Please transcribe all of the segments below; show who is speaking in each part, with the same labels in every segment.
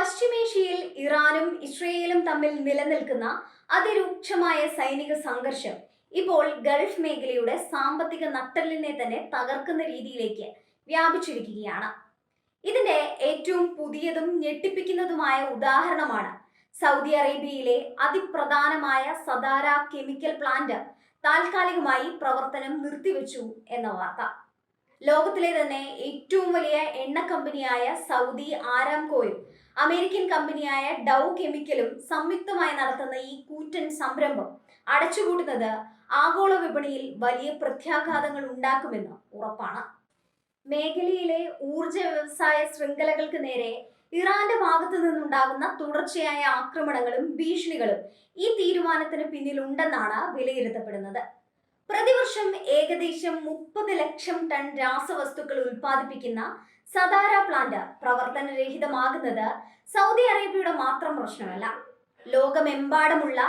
Speaker 1: പശ്ചിമേഷ്യയിൽ ഇറാനും ഇസ്രയേലും തമ്മിൽ നിലനിൽക്കുന്ന അതിരൂക്ഷമായ സൈനിക സംഘർഷം ഇപ്പോൾ ഗൾഫ് മേഖലയുടെ സാമ്പത്തിക നട്ടെല്ലിനെ തന്നെ തകർക്കുന്ന രീതിയിലേക്ക് വ്യാപിച്ചിരിക്കുകയാണ്. ഇതിന്റെ ഏറ്റവും പുതിയതും ഞെട്ടിപ്പിക്കുന്നതുമായ ഉദാഹരണമാണ് സൗദി അറേബ്യയിലെ അതിപ്രധാനമായ സദാര കെമിക്കൽ പ്ലാന്റ് താൽക്കാലികമായി പ്രവർത്തനം നിർത്തിവെച്ചു എന്ന വാർത്ത. ലോകത്തിലെ തന്നെ ഏറ്റവും വലിയ എണ്ണ കമ്പനിയായ സൗദി ആരാംകോയും അമേരിക്കൻ കമ്പനിയായ ഡൗ കെമിക്കലും സംയുക്തമായി നടത്തുന്ന ഈ കൂറ്റൻ സംരംഭം അടച്ചുപൂട്ടുന്നത് ആഗോള വിപണിയിൽ വലിയ പ്രത്യാഘാതങ്ങൾ ഉണ്ടാക്കുമെന്ന് ഉറപ്പാണ്. മേഖലയിലെ ഊർജ വ്യവസായ ശൃംഖലകൾക്ക് നേരെ ഇറാന്റെ ഭാഗത്തു നിന്നുണ്ടാകുന്ന തുടർച്ചയായ ആക്രമണങ്ങളും ഭീഷണികളും ഈ തീരുമാനത്തിന് പിന്നിലുണ്ടെന്നാണ് വിലയിരുത്തപ്പെടുന്നത്. പ്രതിവർഷം ഏകദേശം 30 ലക്ഷം ടൺ രാസവസ്തുക്കൾ ഉൽപ്പാദിപ്പിക്കുന്ന സദാര പ്ലാന്റ് പ്രവർത്തനരഹിതമാകുന്നത് സൗദി അറേബ്യയുടെ മാത്രം പ്രശ്നമല്ല. ലോകമെമ്പാടുമുള്ള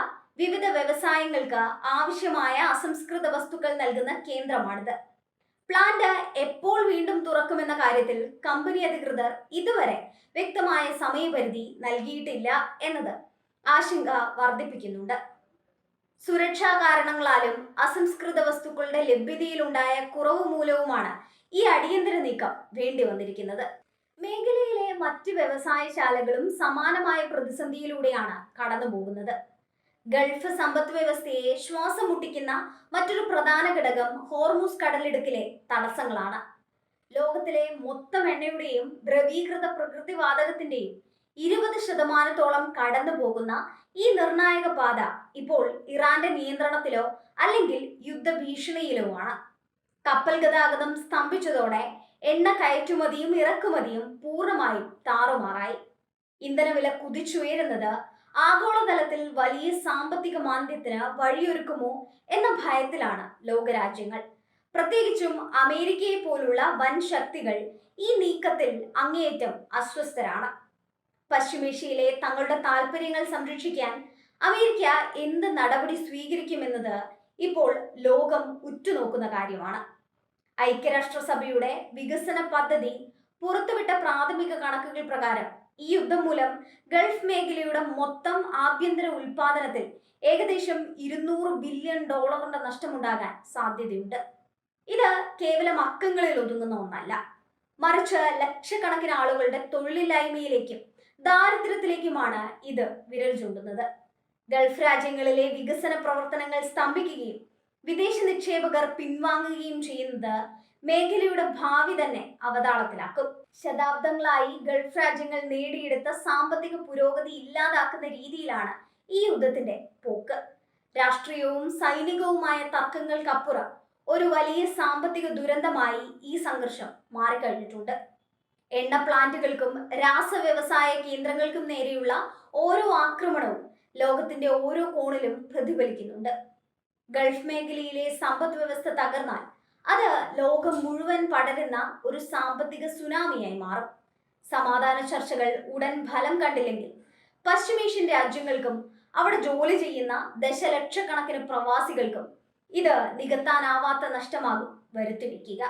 Speaker 1: വിവിധ വ്യവസായങ്ങൾക്ക് ആവശ്യമായ അസംസ്കൃത വസ്തുക്കൾ നൽകുന്ന കേന്ദ്രമാണിത്. പ്ലാന്റ് എപ്പോൾ വീണ്ടും തുറക്കുമെന്ന കാര്യത്തിൽ കമ്പനി അധികൃതർ ഇതുവരെ വ്യക്തമായ സമയപരിധി നൽകിയിട്ടില്ല എന്നത് ആശങ്ക വർദ്ധിപ്പിക്കുന്നുണ്ട്. സുരക്ഷാ കാരണങ്ങളാലും അസംസ്കൃത വസ്തുക്കളുടെ ലഭ്യതയിലുണ്ടായ കുറവ് മൂലവുമാണ് ഈ അടിയന്തര നീക്കം വേണ്ടി വന്നിരിക്കുന്നത്. മേഖലയിലെ മറ്റ് വ്യവസായശാലകളും സമാനമായ പ്രതിസന്ധിയിലൂടെയാണ് കടന്നു പോകുന്നത്. ഗൾഫ് സമ്പദ് വ്യവസ്ഥയെ ശ്വാസം മുട്ടിക്കുന്ന മറ്റൊരു പ്രധാന ഘടകം ഹോർമുസ് കടലിടുക്കിലെ തടസ്സങ്ങളാണ്. ലോകത്തിലെ മൊത്തം എണ്ണയുടെയും ദ്രവീകൃത പ്രകൃതിവാതകത്തിന്റെയും 20% കടന്നു പോകുന്ന ഈ നിർണായക പാത ഇപ്പോൾ ഇറാന്റെ നിയന്ത്രണത്തിലോ അല്ലെങ്കിൽ യുദ്ധഭീഷണിയിലോ ആണ്. കപ്പൽ ഗതാഗതം സ്തംഭിച്ചതോടെ എണ്ണ കയറ്റുമതിയും ഇറക്കുമതിയും പൂർണ്ണമായും താറുമാറായി. ഇന്ധനവില കുതിച്ചുയരുന്നത് ആഗോളതലത്തിൽ വലിയ സാമ്പത്തിക മാന്ദ്യത്തിന് വഴിയൊരുക്കുമോ എന്ന ഭയത്തിലാണ് ലോകരാജ്യങ്ങൾ. പ്രത്യേകിച്ചും അമേരിക്കയെ പോലുള്ള വൻ ശക്തികൾ ഈ നീക്കത്തിൽ അങ്ങേയറ്റം അസ്വസ്ഥരാണ്. പശ്ചിമേഷ്യയിലെ തങ്ങളുടെ താൽപര്യങ്ങൾ സംരക്ഷിക്കാൻ അമേരിക്ക എന്ത് നടപടി സ്വീകരിക്കുമെന്നത് ഇപ്പോൾ ലോകം ഉറ്റുനോക്കുന്ന കാര്യമാണ്. ഐക്യരാഷ്ട്രസഭയുടെ വികസന പദ്ധതി പുറത്തുവിട്ട പ്രാഥമിക കണക്കുകൾ പ്രകാരം ഈ യുദ്ധം മൂലം ഗൾഫ് മേഖലയുടെ മൊത്തം ആഭ്യന്തര ഉൽപാദനത്തിൽ ഏകദേശം $200 ബില്യൺ നഷ്ടമുണ്ടാകാൻ സാധ്യതയുണ്ട്. ഇത് കേവലം അക്കങ്ങളിൽ ഒതുങ്ങുന്ന ഒന്നല്ല, മറിച്ച് ലക്ഷക്കണക്കിന് ആളുകളുടെ തൊഴിലില്ലായ്മയിലേക്കും ദാരിദ്ര്യത്തിലേക്കുമാണ് ഇത് വിരൽ ചൂണ്ടുന്നത്. ഗൾഫ് രാജ്യങ്ങളിലെ വികസന പ്രവർത്തനങ്ങൾ സ്തംഭിക്കുകയും വിദേശ നിക്ഷേപകർ പിൻവാങ്ങുകയും ചെയ്യുന്നത് മേഖലയുടെ ഭാവി തന്നെ അവതാളത്തിലാക്കും. ശതാബ്ദങ്ങളായി ഗൾഫ് രാജ്യങ്ങൾ നേടിയെടുത്ത സാമ്പത്തിക പുരോഗതി ഇല്ലാതാക്കുന്ന രീതിയിലാണ് ഈ യുദ്ധത്തിന്റെ പോക്ക്. രാഷ്ട്രീയവും സൈനികവുമായ തർക്കങ്ങൾക്കപ്പുറം ഒരു വലിയ സാമ്പത്തിക ദുരന്തമായി ഈ സംഘർഷം മാറിക്കഴിഞ്ഞിട്ടുണ്ട്. എണ്ണ പ്ലാന്റുകൾക്കും രാസവ്യവസായ കേന്ദ്രങ്ങൾക്കും നേരെയുള്ള ഓരോ ആക്രമണവും ലോകത്തിന്റെ ഓരോ കോണിലും പ്രതിഫലിക്കുന്നുണ്ട്. ഗൾഫ് മേഖലയിലെ സമ്പദ് വ്യവസ്ഥ തകർന്നാൽ അത് ലോകം മുഴുവൻ പടരുന്ന ഒരു സാമ്പത്തിക സുനാമിയായി മാറും. സമാധാന ചർച്ചകൾ ഉടൻ ഫലം കണ്ടില്ലെങ്കിൽ പശ്ചിമേഷ്യൻ രാജ്യങ്ങൾക്കും അവിടെ ജോലി ചെയ്യുന്ന ദശലക്ഷക്കണക്കിന് പ്രവാസികൾക്കും ഇത് നികത്താനാവാത്ത നഷ്ടമാകും വരുത്തിവെക്കുക.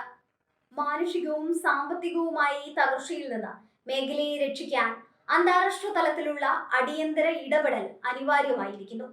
Speaker 1: മാനുഷികവും സാമ്പത്തികവുമായ ഈ തകർച്ചയിൽ നിന്ന് മേഖലയെ രക്ഷിക്കാൻ അന്താരാഷ്ട്ര തലത്തിലുള്ള അടിയന്തര ഇടപെടൽ അനിവാര്യമായിരിക്കുന്നു.